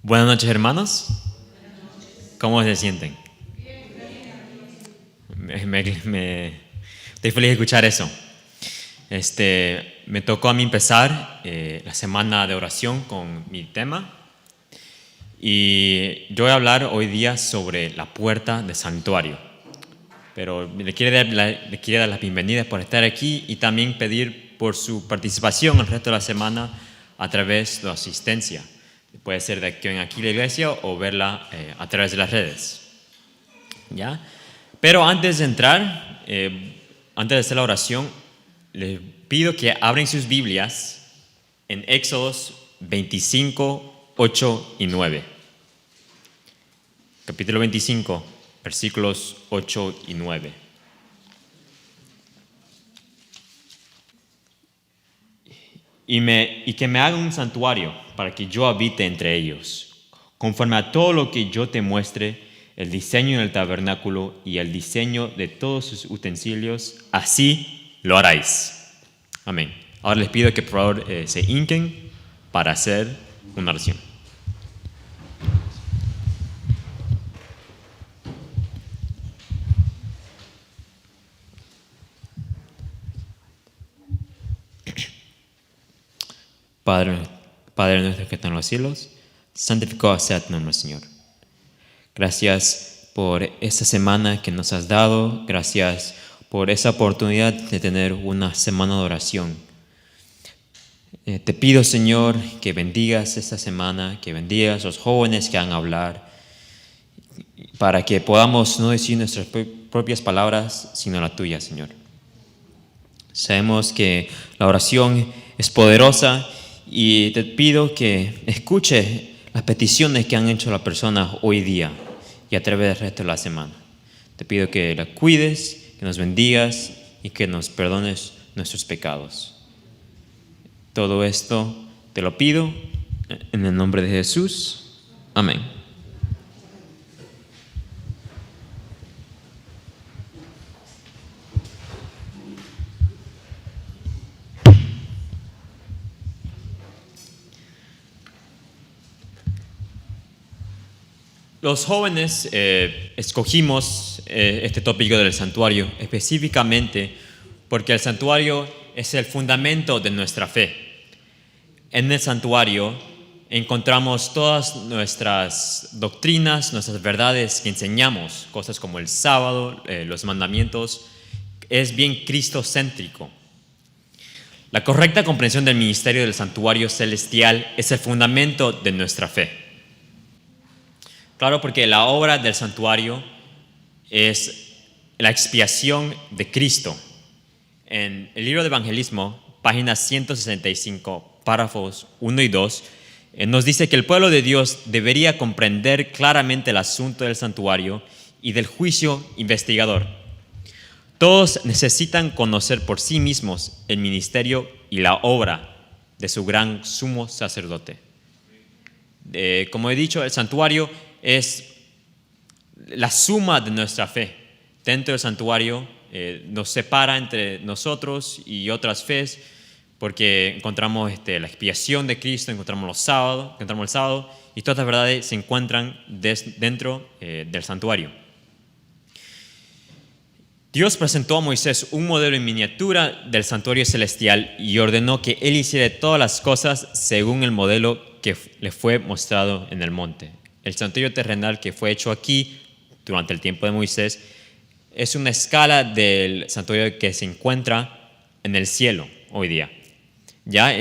Buenas noches, hermanos. ¿Cómo se sienten? Estoy feliz de escuchar eso. Me tocó a mí empezar la semana de oración con mi tema. Y yo voy a hablar hoy día sobre la puerta del santuario. Pero le quiero dar las bienvenidas por estar aquí y también pedir por su participación el resto de la semana a través de la asistencia. Puede ser de aquí en la iglesia o verla a través de las redes. ¿Ya? Pero antes de entrar, antes de hacer la oración, les pido que abren sus Biblias en Éxodos 25, 8 y 9. Capítulo 25, versículos 8 y 9. Y que me haga un santuario para que yo habite entre ellos, conforme a todo lo que yo te muestre, el diseño del tabernáculo y el diseño de todos sus utensilios, así lo haráis. Amén. Ahora les pido que por favor se hinquen para hacer una oración. Padre nuestro que está en los cielos, santificado sea tu nombre, Señor. Gracias por esta semana que nos has dado. Gracias por esa oportunidad de tener una semana de oración. Te pido, Señor, que bendigas esta semana, que bendigas a los jóvenes que van a hablar, para que podamos no decir nuestras propias palabras, sino la tuya, Señor. Sabemos que la oración es poderosa y te pido que escuche las peticiones que han hecho las personas hoy día y a través del resto de la semana. Te pido que la cuides, que nos bendigas y que nos perdones nuestros pecados. Todo esto te lo pido en el nombre de Jesús. Amén. Los jóvenes escogimos este tópico del santuario específicamente porque el santuario es el fundamento de nuestra fe. En el santuario encontramos todas nuestras doctrinas, nuestras verdades que enseñamos, cosas como el sábado, los mandamientos. Es bien cristocéntrico. La correcta comprensión del ministerio del santuario celestial es el fundamento de nuestra fe. Claro, porque la obra del santuario es la expiación de Cristo. En el libro de Evangelismo, página 165, párrafos 1 y 2, nos dice que el pueblo de Dios debería comprender claramente el asunto del santuario y del juicio investigador. Todos necesitan conocer por sí mismos el ministerio y la obra de su gran sumo sacerdote. Como he dicho, el santuario es la suma de nuestra fe. Dentro del santuario nos separa entre nosotros y otras fes, porque encontramos la expiación de Cristo, encontramos el sábado, y todas las verdades se encuentran dentro del santuario. Dios presentó a Moisés un modelo en miniatura del santuario celestial y ordenó que él hiciera todas las cosas según el modelo que le fue mostrado en el monte. El santuario terrenal que fue hecho aquí durante el tiempo de Moisés es una escala del santuario que se encuentra en el cielo hoy día. Ya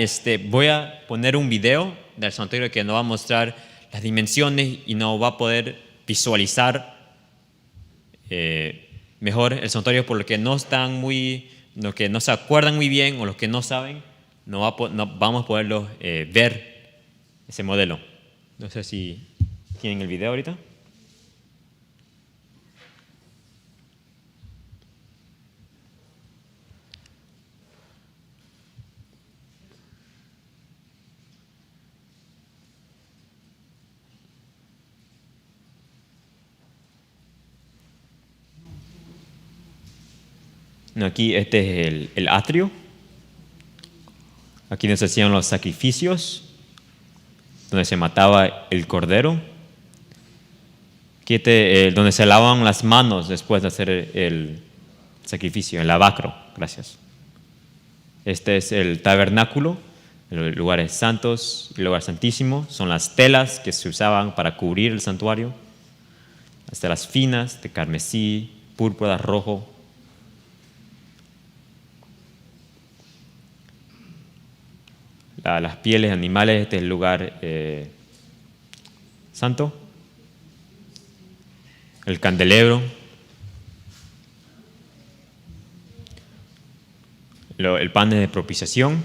voy a poner un video del santuario que nos va a mostrar las dimensiones y nos va a poder visualizar mejor el santuario, por lo que no se acuerdan muy bien o los que no saben, no vamos a poderlo ver ese modelo. No sé si tienen el video ahorita. No, aquí este es el atrio. Aquí nos hacían los sacrificios. donde se mataba el cordero, donde se lavaban las manos después de hacer el sacrificio, el lavacro, gracias. Este es el tabernáculo, los lugares santos y el lugar santísimo. Son las telas que se usaban para cubrir el santuario, las telas finas de carmesí, púrpura, rojo. Las pieles de animales, este es el lugar santo. El candelero. El pan de propiciación.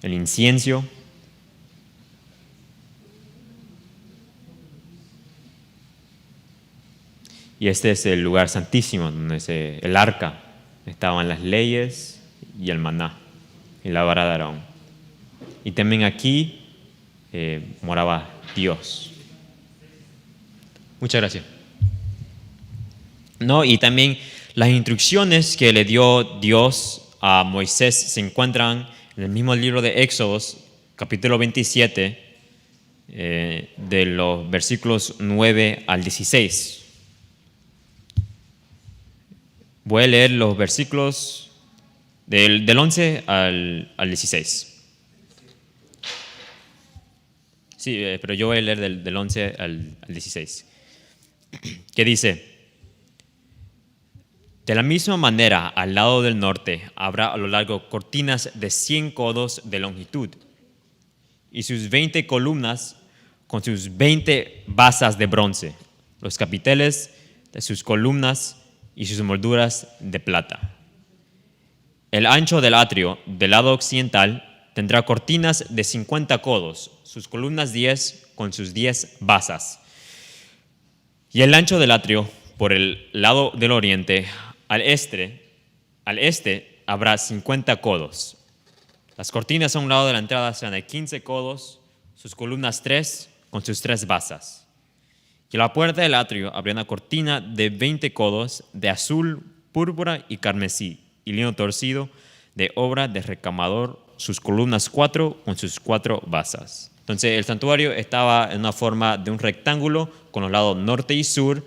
El incienso. Y este es el lugar santísimo, donde el arca, estaban las leyes y el maná, y la vara de Aarón. Y también aquí moraba Dios. Muchas gracias. ¿No? Y también las instrucciones que le dio Dios a Moisés se encuentran en el mismo libro de Éxodos, capítulo 27, de los versículos 9 al 16. Voy a leer los versículos del 11 al 16. Sí, pero yo voy a leer del 11 al 16. Que dice: de la misma manera, al lado del norte habrá a lo largo cortinas de 100 codos de longitud y sus 20 columnas con sus 20 basas de bronce, los capiteles de sus columnas y sus molduras de plata. El ancho del atrio del lado occidental tendrá cortinas de 50 codos, sus columnas 10 con sus 10 basas. Y el ancho del atrio por el lado del oriente al este habrá 50 codos. Las cortinas a un lado de la entrada serán de 15 codos, sus columnas 3 con sus 3 basas. Y a la puerta del atrio habría una cortina de 20 codos de azul, púrpura y carmesí, y lino torcido de obra de recamador, sus columnas 4 con sus 4 basas. Entonces el santuario estaba en una forma de un rectángulo con los lados norte y sur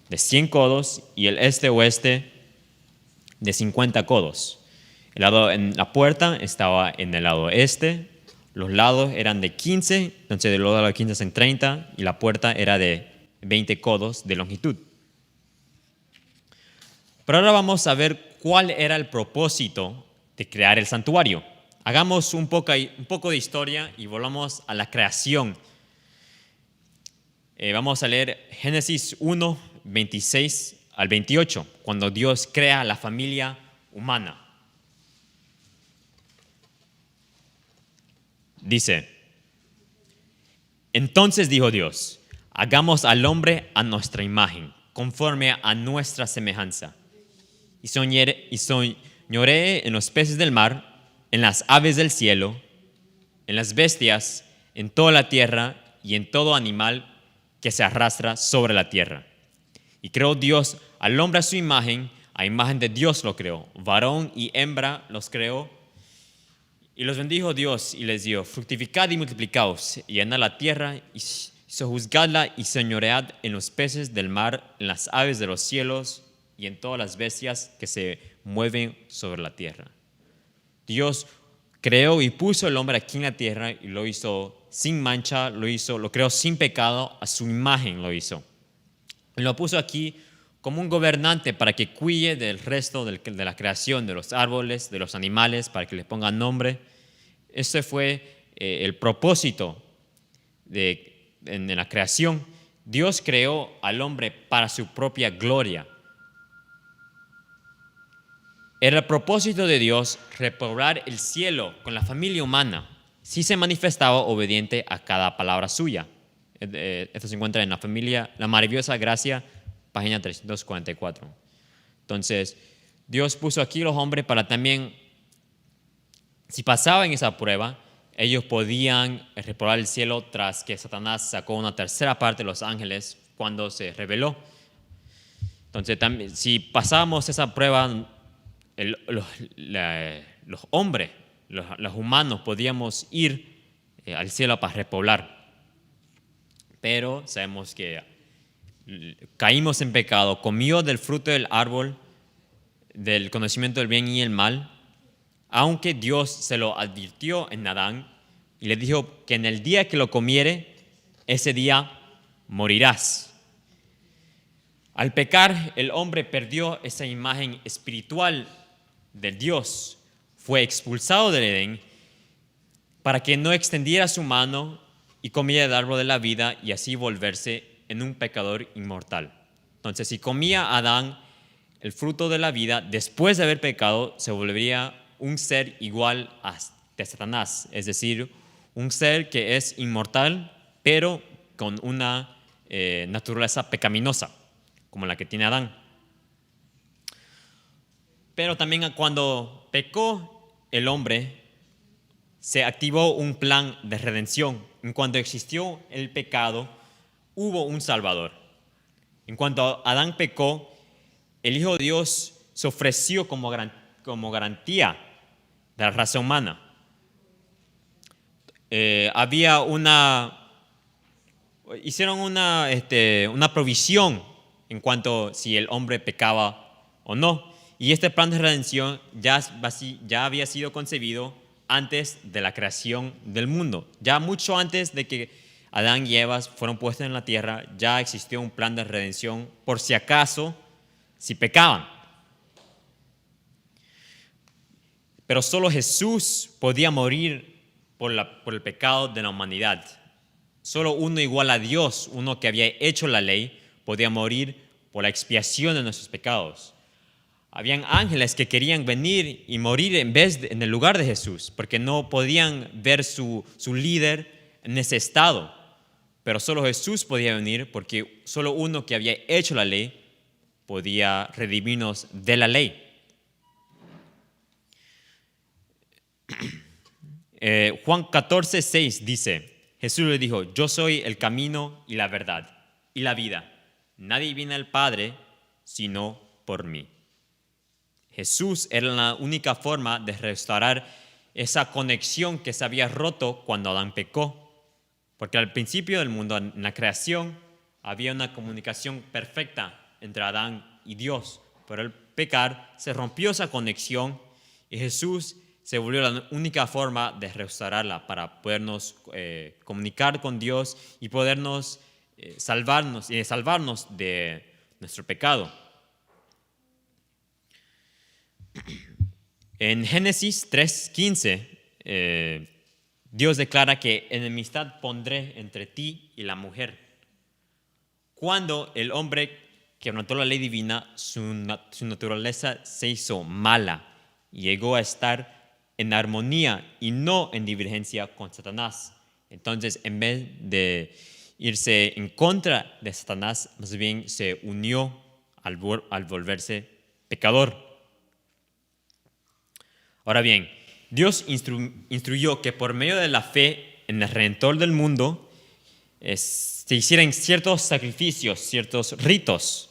de 100 codos y el este-oeste de 50 codos. El lado en la puerta estaba en el lado este, los lados eran de 15, entonces del lado de 15 son 30 y la puerta era de 20 codos de longitud. Pero ahora vamos a ver cuál era el propósito de crear el santuario. Hagamos un poco de historia y volvamos a la creación. Vamos a leer Génesis 1, 26 al 28, cuando Dios crea la familia humana. Dice: entonces dijo Dios: hagamos al hombre a nuestra imagen, conforme a nuestra semejanza, y señoree en los peces del mar, en las aves del cielo, en las bestias, en toda la tierra y en todo animal que se arrastra sobre la tierra. Y creó Dios al hombre a su imagen, a imagen de Dios lo creó, varón y hembra los creó. Y los bendijo Dios y les dio: fructificad y multiplicaos, y llenad la tierra, y sojuzgadla y señoread en los peces del mar, en las aves de los cielos y en todas las bestias que se mueven sobre la tierra. Dios creó y puso al hombre aquí en la tierra y lo hizo sin mancha, lo creó sin pecado, a su imagen lo hizo. Y lo puso aquí como un gobernante para que cuide del resto de la creación, de los árboles, de los animales, para que les ponga nombre. Ese fue el propósito en la creación. Dios creó al hombre para su propia gloria. Era el propósito de Dios repoblar el cielo con la familia humana, si se manifestaba obediente a cada palabra suya. Esto se encuentra en La Maravillosa Gracia, página 344. Entonces, Dios puso aquí a los hombres para también, si pasaban esa prueba, ellos podían repoblar el cielo tras que Satanás sacó una tercera parte de los ángeles cuando se rebeló. Entonces, también, si pasábamos esa prueba, los hombres, los humanos, podíamos ir al cielo para repoblar. Pero sabemos que caímos en pecado, comió del fruto del árbol del conocimiento del bien y el mal, aunque Dios se lo advirtió en Adán y le dijo que en el día que lo comiere, ese día morirás. Al pecar, el hombre perdió esa imagen espiritual de Dios, fue expulsado del Edén para que no extendiera su mano y comiera del árbol de la vida y así volverse en un pecador inmortal. Entonces, si comía Adán el fruto de la vida, después de haber pecado, se volvería un ser igual a Satanás, es decir, un ser que es inmortal, pero con una naturaleza pecaminosa, como la que tiene Adán. Pero también cuando pecó el hombre, se activó un plan de redención. En cuanto existió el pecado, hubo un Salvador. En cuanto Adán pecó, el Hijo de Dios se ofreció como garantía de la raza humana. Hicieron una provisión en cuanto si el hombre pecaba o no. Y este plan de redención ya había sido concebido antes de la creación del mundo. Ya mucho antes de que Adán y Eva fueron puestos en la tierra, ya existió un plan de redención por si acaso, si pecaban. Pero solo Jesús podía morir por el pecado de la humanidad. Solo uno igual a Dios, uno que había hecho la ley, podía morir por la expiación de nuestros pecados. Habían ángeles que querían venir y morir en el lugar de Jesús, porque no podían ver su líder en ese estado. Pero solo Jesús podía venir porque solo uno que había hecho la ley podía redimirnos de la ley. Juan 14:6 dice, Jesús le dijo, yo soy el camino y la verdad y la vida. Nadie viene al Padre sino por mí. Jesús era la única forma de restaurar esa conexión que se había roto cuando Adán pecó. Porque al principio del mundo, en la creación, había una comunicación perfecta entre Adán y Dios. Pero al pecar se rompió esa conexión y Jesús se volvió la única forma de restaurarla para podernos comunicar con Dios y podernos salvarnos de nuestro pecado. En Génesis 3:15, Dios declara que enemistad pondré entre ti y la mujer. Cuando el hombre quebrantó la ley divina, su naturaleza se hizo mala y llegó a estar en armonía y no en divergencia con Satanás. Entonces, en vez de irse en contra de Satanás, más bien se unió al volverse pecador. Ahora bien, Dios instruyó que por medio de la fe en el Redentor del mundo se hicieran ciertos sacrificios, ciertos ritos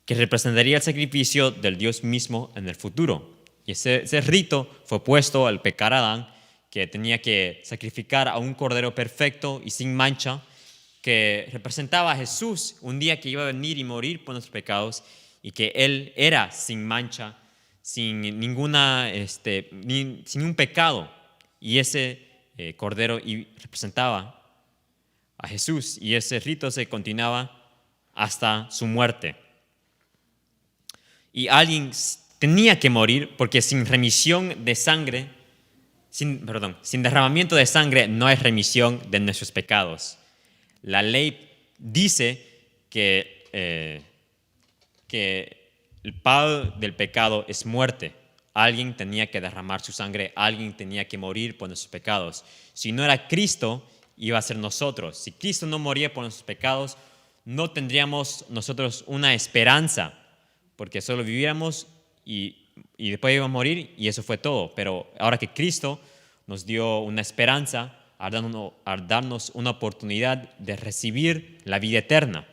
que representaría el sacrificio del Dios mismo en el futuro. Y ese rito fue puesto al pecar a Adán, que tenía que sacrificar a un cordero perfecto y sin mancha, que representaba a Jesús, un día que iba a venir y morir por nuestros pecados, y que Él era sin mancha, sin sin un pecado. Y ese cordero representaba a Jesús, y ese rito se continuaba hasta su muerte. Y alguien tenía que morir porque sin remisión de sangre, sin derramamiento de sangre no hay remisión de nuestros pecados. La ley dice que el pago del pecado es muerte. Alguien tenía que derramar su sangre, alguien tenía que morir por nuestros pecados. Si no era Cristo, iba a ser nosotros. Si Cristo no moría por nuestros pecados, no tendríamos nosotros una esperanza, porque solo vivíamos y después íbamos a morir y eso fue todo. Pero ahora que Cristo nos dio una esperanza, al darnos una oportunidad de recibir la vida eterna.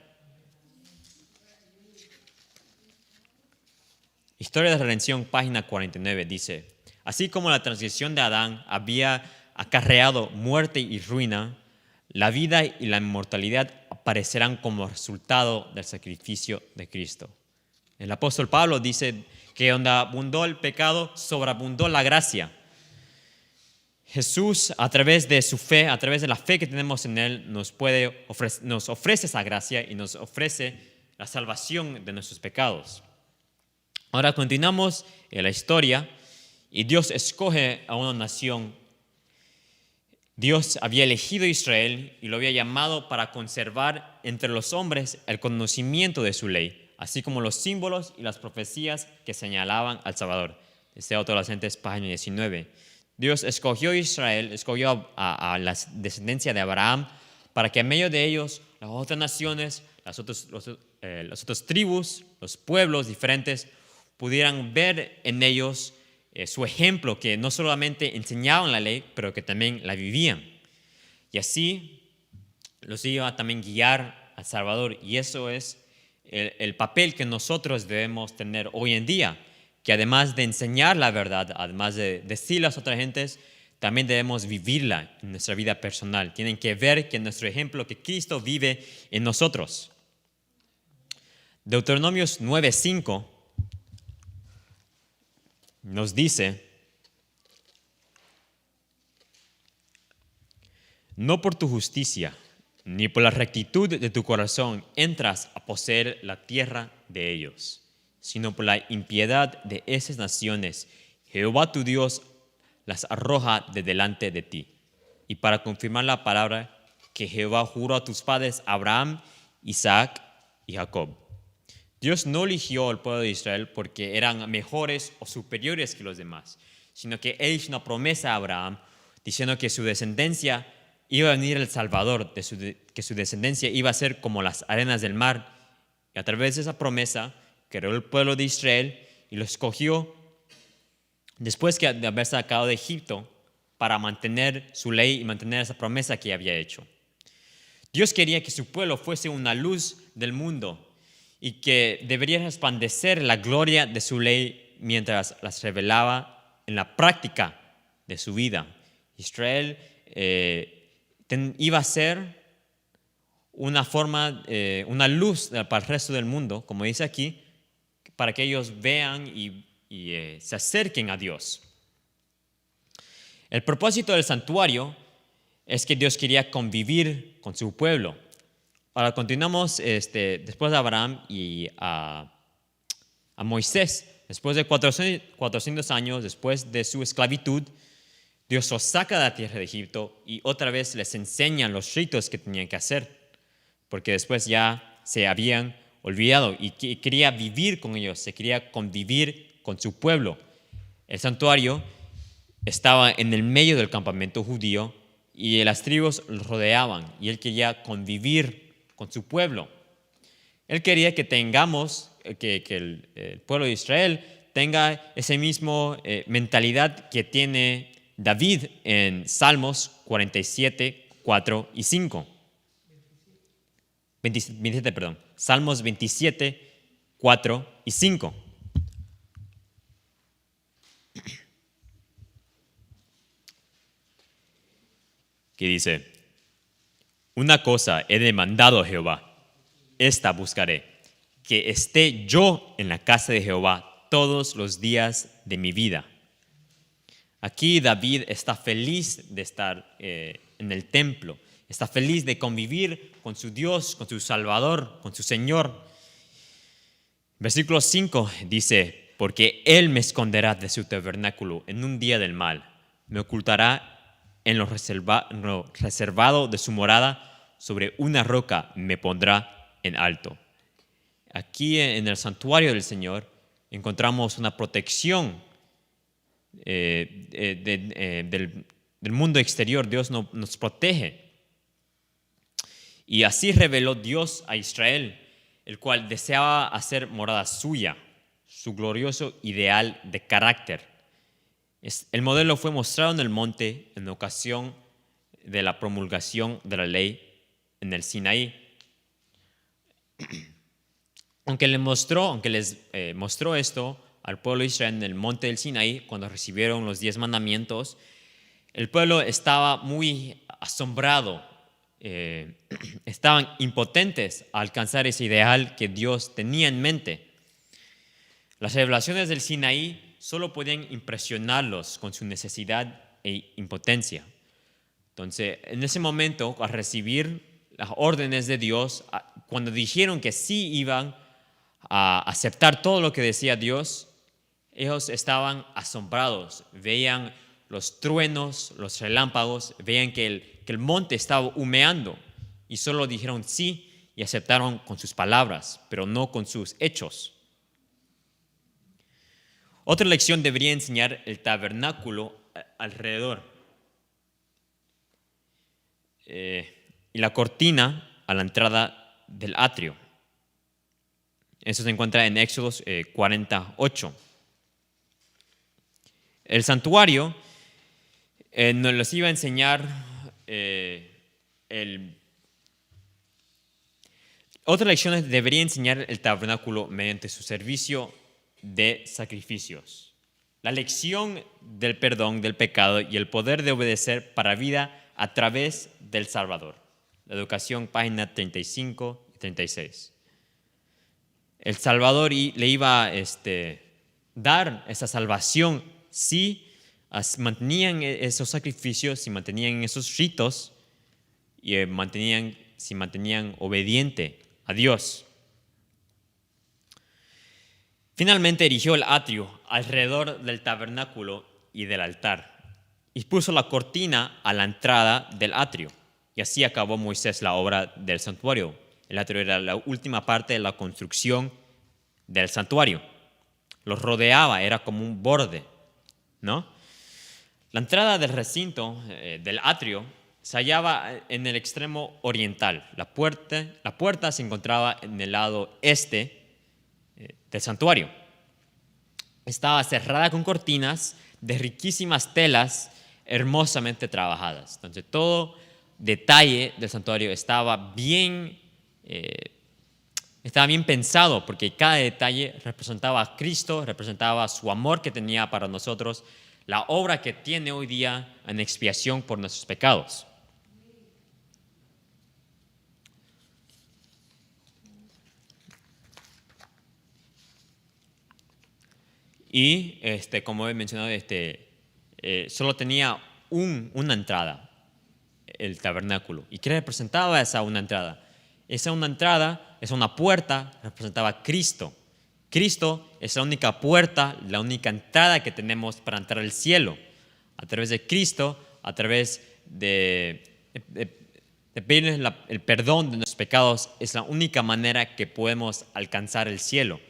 Historia de Redención, página 49, dice: así como la transgresión de Adán había acarreado muerte y ruina, la vida y la inmortalidad aparecerán como resultado del sacrificio de Cristo. El apóstol Pablo dice que donde abundó el pecado, sobreabundó la gracia. Jesús, a través de su fe, a través de la fe que tenemos en Él, nos ofrece esa gracia y nos ofrece la salvación de nuestros pecados. Ahora continuamos en la historia y Dios escoge a una nación. Dios había elegido a Israel y lo había llamado para conservar entre los hombres el conocimiento de su ley, así como los símbolos y las profecías que señalaban al Salvador. Desde Adolescentes, página 19. Dios escogió a Israel, escogió a la descendencia de Abraham para que en medio de ellos las otras naciones, las otras tribus, los pueblos diferentes pudieran ver en ellos su ejemplo, que no solamente enseñaban la ley, pero que también la vivían. Y así los iba a también guiar al Salvador. Y eso es el papel que nosotros debemos tener hoy en día, que además de enseñar la verdad, además de decirle a las otras gentes, también debemos vivirla en nuestra vida personal. Tienen que ver que nuestro ejemplo, que Cristo vive en nosotros. Deuteronomios 9:5 nos dice: no por tu justicia ni por la rectitud de tu corazón entras a poseer la tierra de ellos, sino por la impiedad de esas naciones. Jehová tu Dios las arroja de delante de ti. Y para confirmar la palabra que Jehová juró a tus padres Abraham, Isaac y Jacob. Dios no eligió al pueblo de Israel porque eran mejores o superiores que los demás, sino que Él hizo una promesa a Abraham diciendo que su descendencia iba a venir el Salvador, que su descendencia iba a ser como las arenas del mar. Y a través de esa promesa creó el pueblo de Israel y lo escogió después de haber sacado de Egipto para mantener su ley y mantener esa promesa que había hecho. Dios quería que su pueblo fuese una luz del mundo y que debería resplandecer la gloria de su ley mientras las revelaba en la práctica de su vida. Israel iba a ser una luz para el resto del mundo, como dice aquí, para que ellos vean y se acerquen a Dios. El propósito del santuario es que Dios quería convivir con su pueblo. Ahora continuamos después de Abraham y a Moisés. Después de 400 años, después de su esclavitud, Dios los saca de la tierra de Egipto y otra vez les enseña los ritos que tenían que hacer, porque después ya se habían olvidado y quería vivir con ellos, se quería convivir con su pueblo. El santuario estaba en el medio del campamento judío y las tribus lo rodeaban y él quería convivir con su pueblo. Él quería que tengamos, que el pueblo de Israel tenga esa misma mentalidad que tiene David en Salmos 47, 4 y 5. 27, perdón. Salmos 27, 4 y 5. Que dice: una cosa he demandado a Jehová, esta buscaré, que esté yo en la casa de Jehová todos los días de mi vida. Aquí David está feliz de estar en el templo, está feliz de convivir con su Dios, con su Salvador, con su Señor. Versículo 5 dice: porque Él me esconderá de su tabernáculo en un día del mal, me ocultará en lo reservado de su morada, sobre una roca me pondrá en alto. Aquí en el santuario del Señor encontramos una protección del mundo exterior. Dios nos protege. Y así reveló Dios a Israel, el cual deseaba hacer morada suya, su glorioso ideal de carácter. El modelo fue mostrado en el monte en ocasión de la promulgación de la ley en el Sinaí. Aunque les mostró esto al pueblo de Israel en el monte del Sinaí, cuando recibieron los 10 mandamientos, el pueblo estaba muy asombrado, estaban impotentes a alcanzar ese ideal que Dios tenía en mente. Las revelaciones del Sinaí solo podían impresionarlos con su necesidad e impotencia. Entonces, en ese momento, al recibir las órdenes de Dios, cuando dijeron que sí iban a aceptar todo lo que decía Dios, ellos estaban asombrados, veían los truenos, los relámpagos, veían que el monte estaba humeando y solo dijeron sí y aceptaron con sus palabras, pero no con sus hechos. Otra lección debería enseñar el tabernáculo alrededor y la cortina a la entrada del atrio. Eso se encuentra en Éxodos 48. El santuario nos los iba a enseñar otra lección debería enseñar el tabernáculo mediante su servicio de sacrificios. La lección del perdón del pecado y el poder de obedecer para vida a través del Salvador. La educación, página 35 y 36. El Salvador le iba a dar esa salvación si mantenían esos sacrificios, si mantenían esos ritos y si mantenían obediente a Dios. Finalmente erigió el atrio alrededor del tabernáculo y del altar y puso la cortina a la entrada del atrio. Y así acabó Moisés la obra del santuario. El atrio era la última parte de la construcción del santuario. Lo rodeaba, era como un borde, ¿no? La entrada del recinto, del atrio, se hallaba en el extremo oriental. La puerta se encontraba en el lado este del santuario. Estaba cerrada con cortinas de riquísimas telas hermosamente trabajadas. Entonces, todo detalle del santuario estaba bien pensado, porque cada detalle representaba a Cristo, representaba su amor que tenía para nosotros, la obra que tiene hoy día en expiación por nuestros pecados. Y como he mencionado, solo tenía una entrada, el tabernáculo. ¿Y qué representaba esa una entrada? Esa una entrada, esa una puerta, representaba a Cristo. Cristo es la única puerta, la única entrada que tenemos para entrar al cielo. A través de Cristo, a través de pedirles el perdón de nuestros pecados, es la única manera que podemos alcanzar el cielo.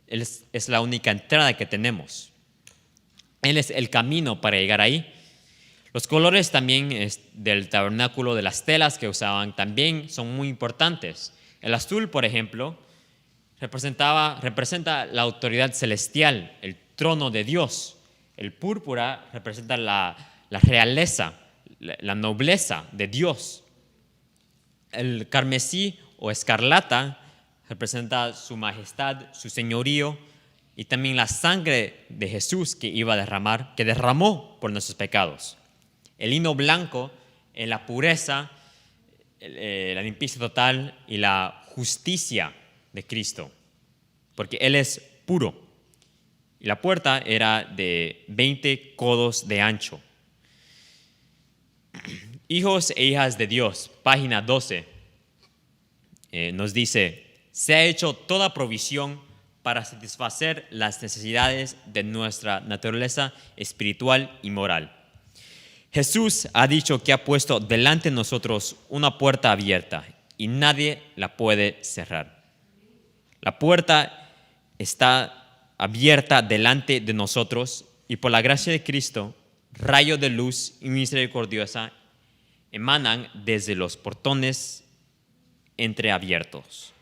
Él es la única entrada que tenemos. Él es el camino para llegar ahí. Los colores también del tabernáculo, de las telas que usaban, también son muy importantes. El azul, por ejemplo, representa la autoridad celestial, el trono de Dios. El púrpura representa la realeza, la nobleza de Dios. El carmesí o escarlata representa su majestad, su señorío y también la sangre de Jesús que derramó por nuestros pecados. El lino blanco, la pureza, la limpieza total y la justicia de Cristo, porque Él es puro. Y la puerta era de 20 codos de ancho. Hijos e hijas de Dios, página 12, nos dice: se ha hecho toda provisión para satisfacer las necesidades de nuestra naturaleza espiritual y moral. Jesús ha dicho que ha puesto delante de nosotros una puerta abierta y nadie la puede cerrar. La puerta está abierta delante de nosotros y por la gracia de Cristo, rayos de luz y misericordiosa emanan desde los portones entreabiertos.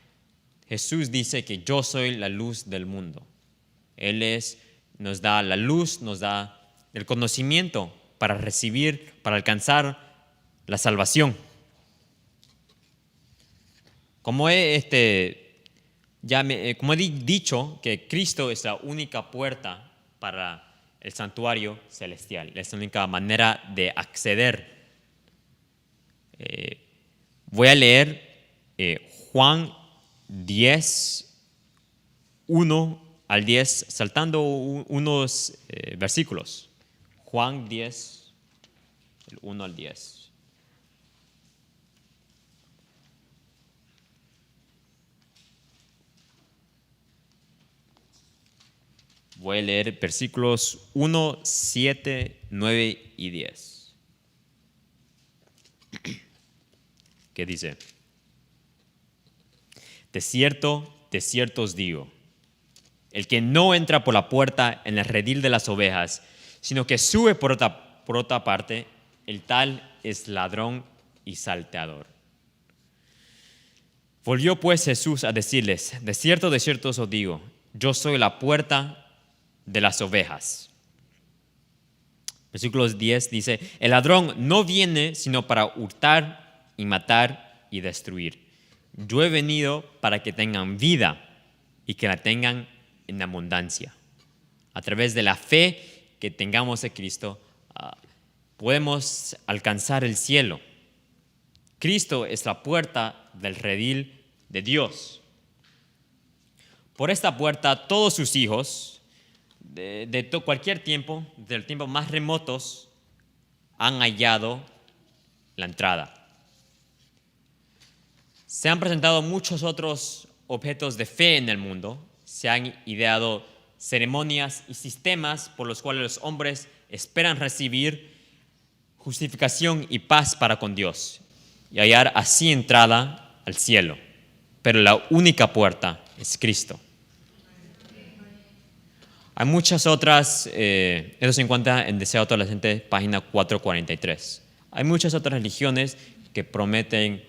Jesús dice que yo soy la luz del mundo. Él nos da la luz, nos da el conocimiento para recibir, para alcanzar la salvación. Como he Como he dicho, que Cristo es la única puerta para el santuario celestial. Es la única manera de acceder. Voy a leer Juan 10, 1 al 10, saltando unos versículos. Juan 10, el 1 al 10. Voy a leer versículos 1, 7, 9 y 10. ¿Qué dice? De cierto os digo, el que no entra por la puerta en el redil de las ovejas, sino que sube por otra parte, el tal es ladrón y salteador. Volvió pues Jesús a decirles, de cierto os digo, yo soy la puerta de las ovejas. Versículos 10 dice, el ladrón no viene sino para hurtar y matar y destruir. Yo he venido para que tengan vida y que la tengan en abundancia. A través de la fe que tengamos en Cristo, podemos alcanzar el cielo. Cristo es la puerta del redil de Dios. Por esta puerta todos sus hijos de cualquier tiempo, del tiempo más remotos, han hallado la entrada. Se han presentado muchos otros objetos de fe en el mundo, se han ideado ceremonias y sistemas por los cuales los hombres esperan recibir justificación y paz para con Dios y hallar así entrada al cielo. Pero la única puerta es Cristo. Hay muchas otras, eso se encuentra en Deseo Adolescente, página 443. Hay muchas otras religiones que prometen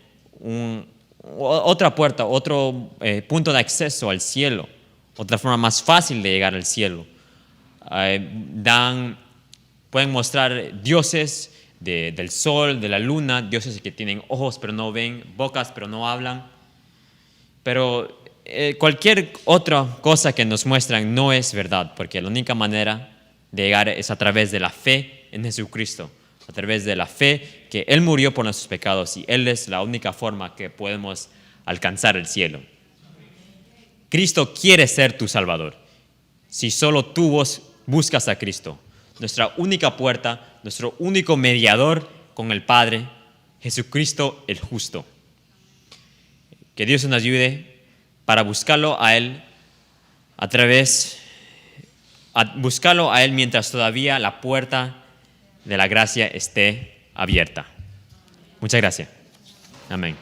otra puerta, otro punto de acceso al cielo, otra forma más fácil de llegar al cielo. Pueden mostrar dioses del sol, de la luna, dioses que tienen ojos pero no ven, bocas pero no hablan. Pero cualquier otra cosa que nos muestran no es verdad, porque la única manera de llegar es a través de la fe en Jesucristo, a través de la fe que Él murió por nuestros pecados y Él es la única forma que podemos alcanzar el cielo. Cristo quiere ser tu Salvador. Si solo tú buscas a Cristo, nuestra única puerta, nuestro único mediador con el Padre, Jesucristo el justo. Que Dios nos ayude para buscarlo a Él buscarlo a Él mientras todavía la puerta de la gracia esté abierta. Muchas gracias. Amén.